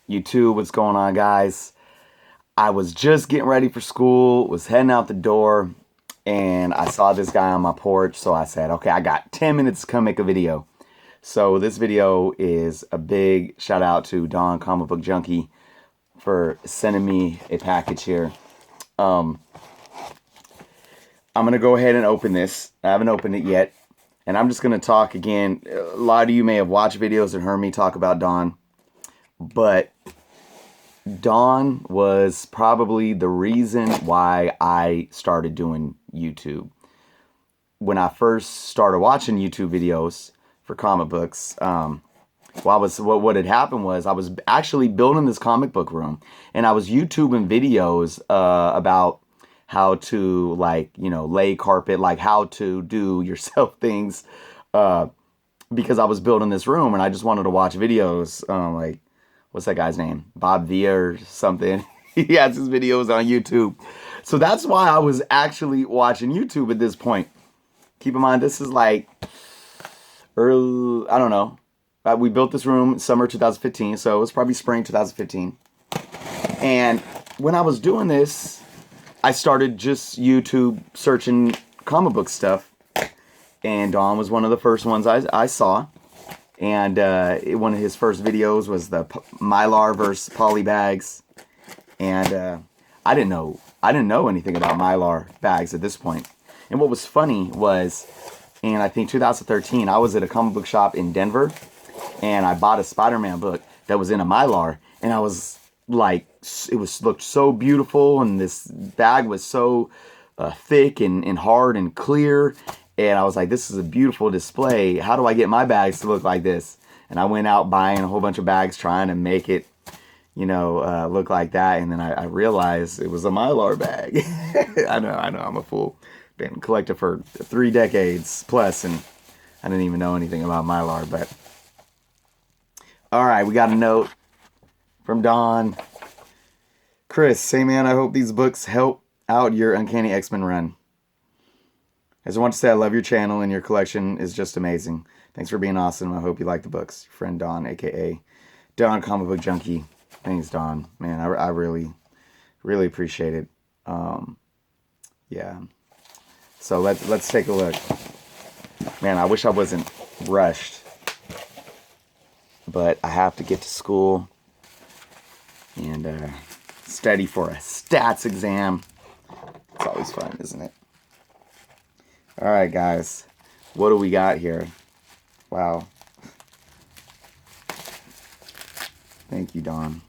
YouTube, what's going on, guys? I was just getting ready for school, was heading out the door, and I saw this guy on my porch, so I said, okay, I got 10 minutes to come make a video. So this video is a big shout out to Don, Comicbook Junkie, for sending me a package here. I'm going to go ahead and open this. I haven't opened it yet. And I'm just going to talk again. A lot of you may have watched videos and heard me talk about Don. But Don was probably the reason why I started doing YouTube. When I first started watching YouTube videos for comic books, what had happened was I was actually building this comic book room. And I was YouTubing videos about how to, lay carpet, like how to do yourself things, because I was building this room and I just wanted to watch videos, what's that guy's name? Bob Villa or something. He has his videos on YouTube. So that's why I was actually watching YouTube at this point. Keep in mind, this is like early, I don't know. We built this room summer 2015, so it was probably spring 2015. And when I was doing this, I started just YouTube searching comic book stuff, and Don was one of the first ones I saw. And one of his first videos was the Mylar versus poly bags, and I didn't know anything about Mylar bags at this point. And what was funny was, in I think 2013, I was at a comic book shop in Denver, and I bought a Spider-Man book that was in a Mylar, and I was like, looked so beautiful, and this bag was so thick and hard and clear, and I was like, this is a beautiful display. How do I get my bags to look like this? And I went out buying a whole bunch of bags, trying to make it, look like that. And then I realized it was a Mylar bag. I know, I'm a fool. Been collecting for 3 decades plus, and I didn't even know anything about Mylar. But all right, we got a note from Don. Chris, hey man, I hope these books help out your Uncanny X-Men run. I just want to say I love your channel and your collection is just amazing. Thanks for being awesome. I hope you like the books. Your friend Don, aka Don Comicbook Junkie. Thanks, Don. Man, I really, really appreciate it. Yeah. So let's take a look. Man, I wish I wasn't rushed, but I have to get to school and study for a stats exam. It's always fun, isn't it? All right, guys. What do we got here? Wow. Thank you, Don.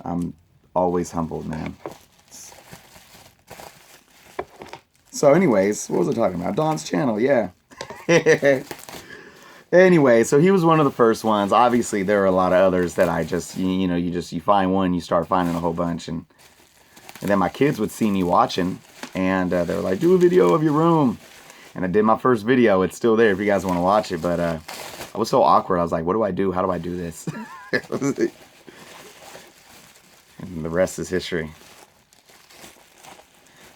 I'm always humbled, man. So anyways, what was I talking about? Don's channel, yeah. Anyway, so he was one of the first ones. Obviously, there are a lot of others that I just, you find one, you start finding a whole bunch. And then my kids would see me watching, and they were like, do a video of your room. And I did my first video. It's still there if you guys want to watch it. But I was so awkward. I was like, what do I do? How do I do this? And the rest is history.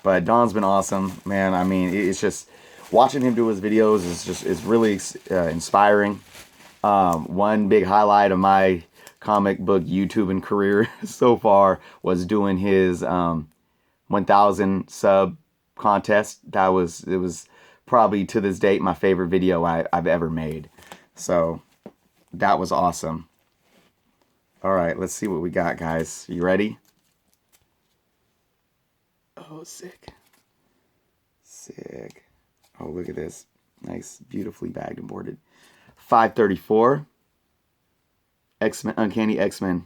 But Don's been awesome, man. I mean, it's just watching him do his videos is really inspiring. One big highlight of my comic book YouTubing career so far was doing his 1,000 sub contest. It was probably to this date my favorite video I've ever made. So that was awesome. All right, let's see what we got, guys. You ready? Oh, sick. Sick. Oh, look at this. Nice, beautifully bagged and boarded. 534. X-Men, Uncanny X-Men.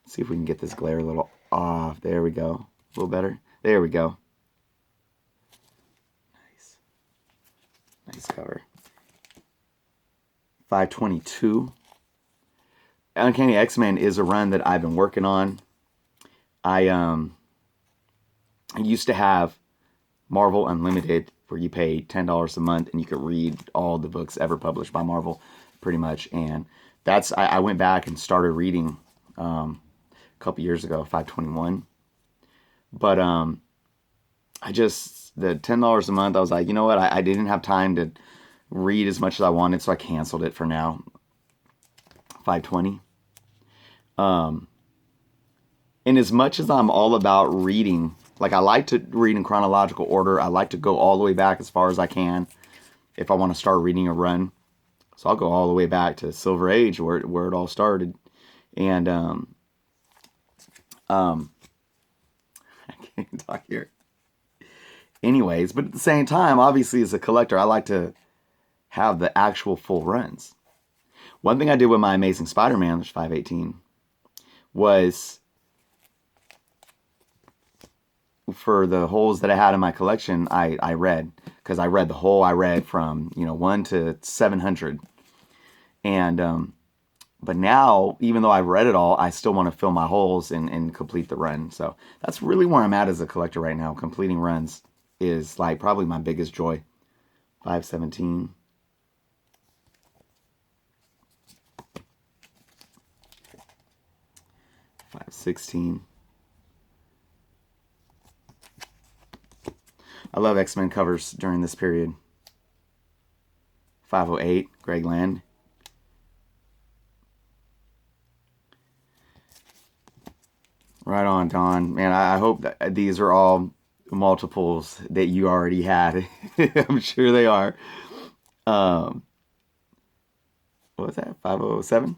See if we can get this glare a little off. There we go. A little better. There we go. Nice. Nice cover. 522. Uncanny X-Men is a run that I've been working on. I used to have Marvel Unlimited, where you pay $10 a month and you could read all the books ever published by Marvel, pretty much. And I went back and started reading a couple years ago, 521. But the $10 a month, I was like, you know what? I didn't have time to read as much as I wanted, so I canceled it for now. 520. And as much as I'm all about reading, like I like to read in chronological order. I like to go all the way back as far as I can if I want to start reading a run. So I'll go all the way back to Silver Age where it all started. And I can't talk here. Anyways, but at the same time, obviously as a collector, I like to have the actual full runs. One thing I did with my Amazing Spider-Man, which 518, was for the holes that I had in my collection, I read, because I read the whole, I read from, 1 to 700. And, but now, even though I've read it all, I still want to fill my holes and complete the run. So that's really where I'm at as a collector right now. Completing runs is like probably my biggest joy. 517. 516. I love X-Men covers during this period. 508, Greg Land. Right on, Don. Man, I hope that these are all multiples that you already had. I'm sure they are. What was that? 507?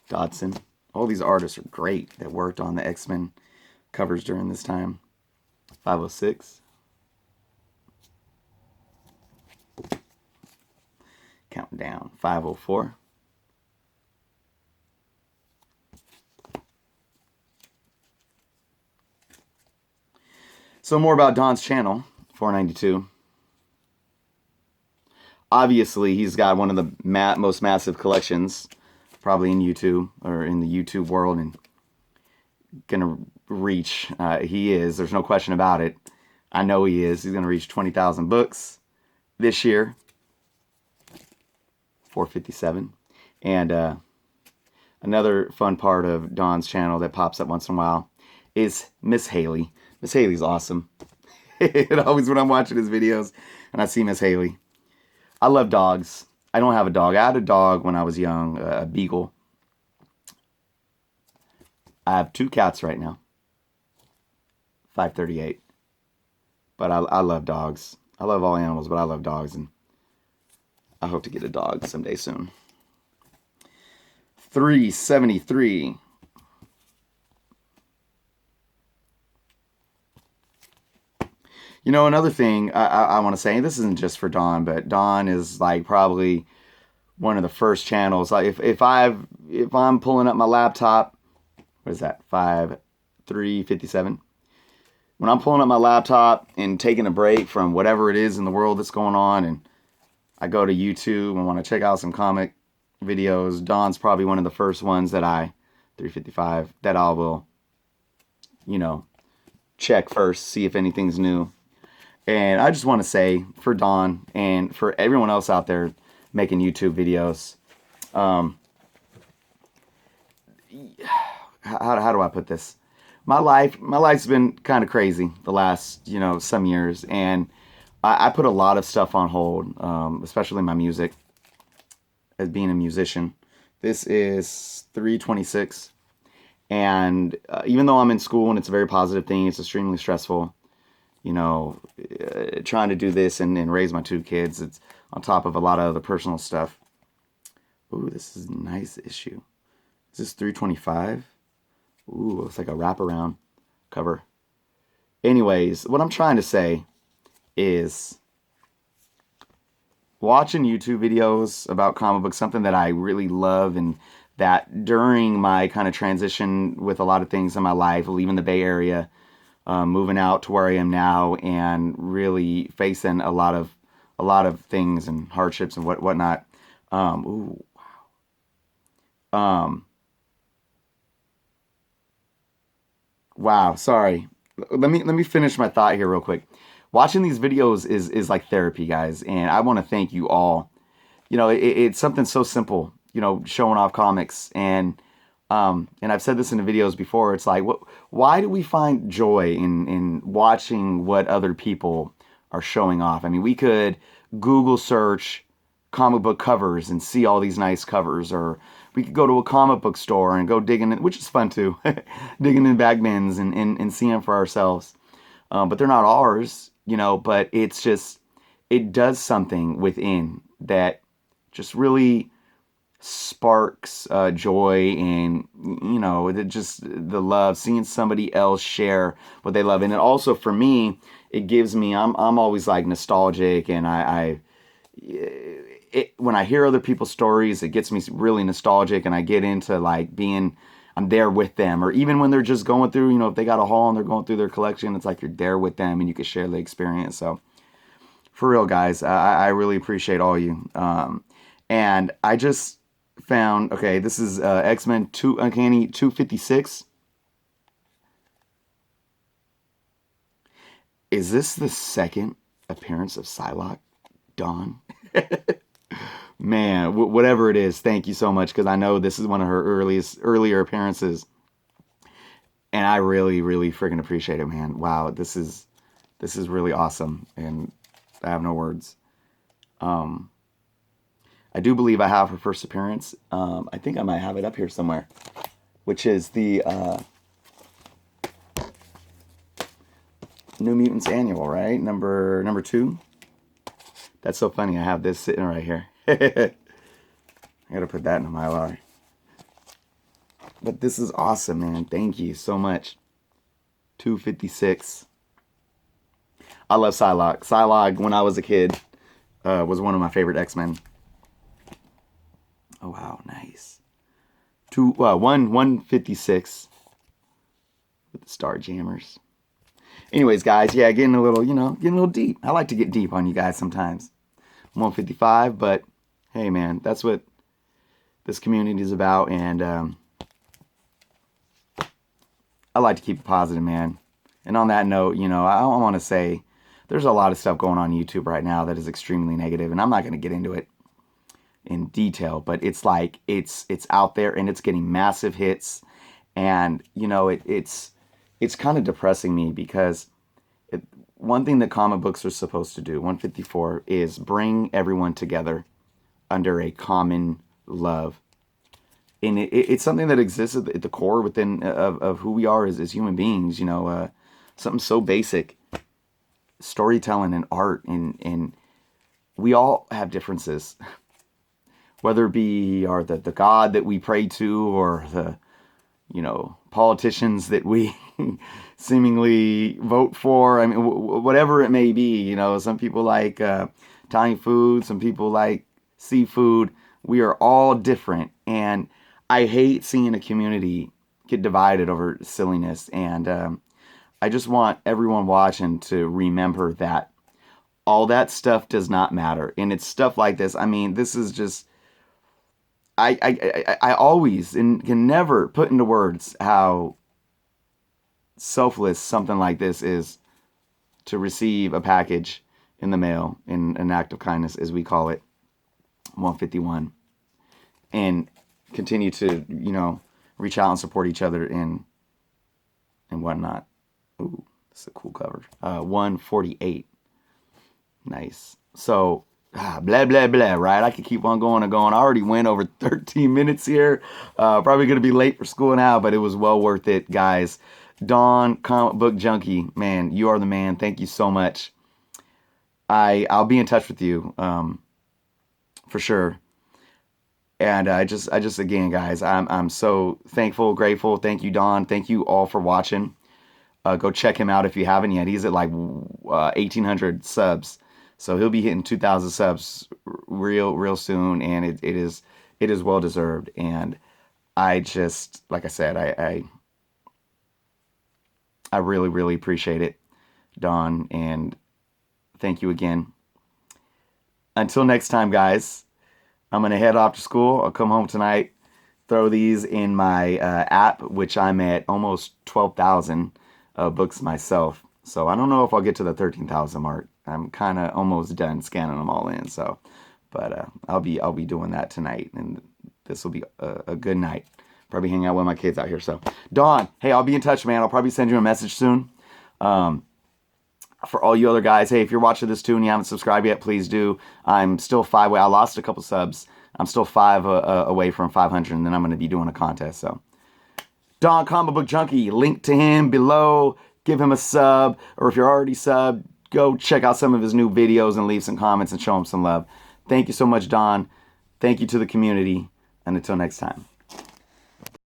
Dodson. All these artists are great that worked on the X-Men covers during this time. 506. Counting down. 504. So more about Don's channel. 492. Obviously, he's got one of the most massive collections, probably in YouTube or in the YouTube world, and gonna reach. He is. There's no question about it. I know he is. He's gonna reach 20,000 books this year. 457. And another fun part of Don's channel that pops up once in a while is Miss Haley. Miss Haley's awesome. And always when I'm watching his videos and I see Miss Haley. I love dogs. I don't have a dog. I had a dog when I was young, a beagle. I have 2 cats right now. 538. But I love dogs. I love all animals, but I love dogs, and I hope to get a dog someday soon. 373. Another thing I want to say, this isn't just for Don, but Don is like probably one of the first channels. Like if I'm pulling up my laptop, what is that? 357. When I'm pulling up my laptop and taking a break from whatever it is in the world that's going on, and I go to YouTube and want to check out some comic videos, Don's probably one of the first ones that 355, that I will, check first, see if anything's new. And I just want to say, for Don and for everyone else out there making YouTube videos, how do I put this? My life's been kind of crazy the last, some years, and I put a lot of stuff on hold, especially my music, as being a musician. This is 326, and even though I'm in school and it's a very positive thing, it's extremely stressful. Trying to do this and raise my 2 kids. It's on top of a lot of other personal stuff. Ooh, this is a nice issue. Is this 325? Ooh, looks like a wraparound cover. Anyways, what I'm trying to say is watching YouTube videos about comic books, something that I really love, and that during my kind of transition with a lot of things in my life, leaving the Bay Area, moving out to where I am now, and really facing a lot of things and hardships and whatnot. Ooh, wow. Wow. Sorry. Let me finish my thought here real quick. Watching these videos is like therapy, guys, and I want to thank you all. It's something so simple. Showing off comics, and I've said this in the videos before. It's like, why do we find joy in watching what other people are showing off? I mean, we could Google search comic book covers and see all these nice covers, or we could go to a comic book store and go digging in, which is fun too, digging in bag bins and seeing them for ourselves. But they're not ours, you know, but it's just, it does something within that just really sparks joy, and you know, it just the love, seeing somebody else share what they love. And it also, for me, it gives me, I'm always like nostalgic, and when I hear other people's stories, it gets me really nostalgic, and I get into like being, I'm there with them. Or even when they're just going through, you know, if they got a haul and they're going through their collection, it's like you're there with them and you can share the experience. So for real, guys, I really appreciate all you. And I just found, okay, this is X-Men Uncanny 256. Is this the second appearance of Psylocke, Dawn? Man, whatever it is, thank you so much, because I know this is one of her earlier appearances, and I really, really freaking appreciate it, man. Wow, this is really awesome, and I have no words. I do believe I have her first appearance. I think I might have it up here somewhere, which is the New Mutants Annual, right? Number 2. That's so funny. I have this sitting right here. I gotta put that in my library. But this is awesome, man. Thank you so much. 256. I love Psylocke. Psylocke, when I was a kid, was one of my favorite X-Men. Oh wow, nice. 156 with the Star Jammers. Anyways, guys, yeah, getting a little deep. I like to get deep on you guys sometimes. 155, but hey, man, that's what this community is about, and I like to keep it positive, man. And on that note, you know, I want to say there's a lot of stuff going on YouTube right now that is extremely negative, and I'm not going to get into it in detail, but it's like it's out there and it's getting massive hits, and you know, it's kind of depressing me, because one thing that comic books are supposed to do, 154, is bring everyone together under a common love. And it's something that exists at the core within of who we are as human beings, you know, something so basic, storytelling and art, and we all have differences, whether it be the God that we pray to, or the, you know, politicians that we seemingly vote for. I mean, whatever it may be, you know, some people like Italian food, some people like seafood. We are all different, and I hate seeing a community get divided over silliness. And I just want everyone watching to remember that all that stuff does not matter. And it's stuff like this. I mean, this is just, I always and can never put into words how selfless something like this is, to receive a package in the mail in an act of kindness, as we call it, 151, and continue to, you know, reach out and support each other and whatnot. Ooh, this is a cool cover. 148. Nice. So, blah, blah, blah, right? I could keep on going and going. I already went over 13 minutes here. Probably going to be late for school now, but it was well worth it, guys. Dawn, Comic Book Junkie, man, you are the man. Thank you so much. I'll be in touch with you, for sure. And I just again, guys, I'm so thankful, grateful. Thank you, Dawn. Thank you all for watching. Go check him out if you haven't yet. He's at like 1,800 subs. So he'll be hitting 2,000 subs real soon, and it is well deserved. And I just, like I said, I really, really appreciate it, Dawn, and thank you again. Until next time, guys, I'm gonna head off to school. I'll come home tonight, throw these in my app, which I'm at almost 12,000 books myself. So I don't know if I'll get to the 13,000 mark. I'm kind of almost done scanning them all in. So, but I'll be doing that tonight, and this will be a good night. Probably hang out with my kids out here. So, Dawn, hey, I'll be in touch, man. I'll probably send you a message soon. for all you other guys, hey, if you're watching this too and you haven't subscribed yet, please do. I'm still 5 away. I lost a couple subs. I'm still 5 away from 500, and then I'm going to be doing a contest. So, Don, Comic Book Junkie, link to him below. Give him a sub, or if you're already subbed, go check out some of his new videos and leave some comments and show him some love. Thank you so much, Don. Thank you to the community, and until next time.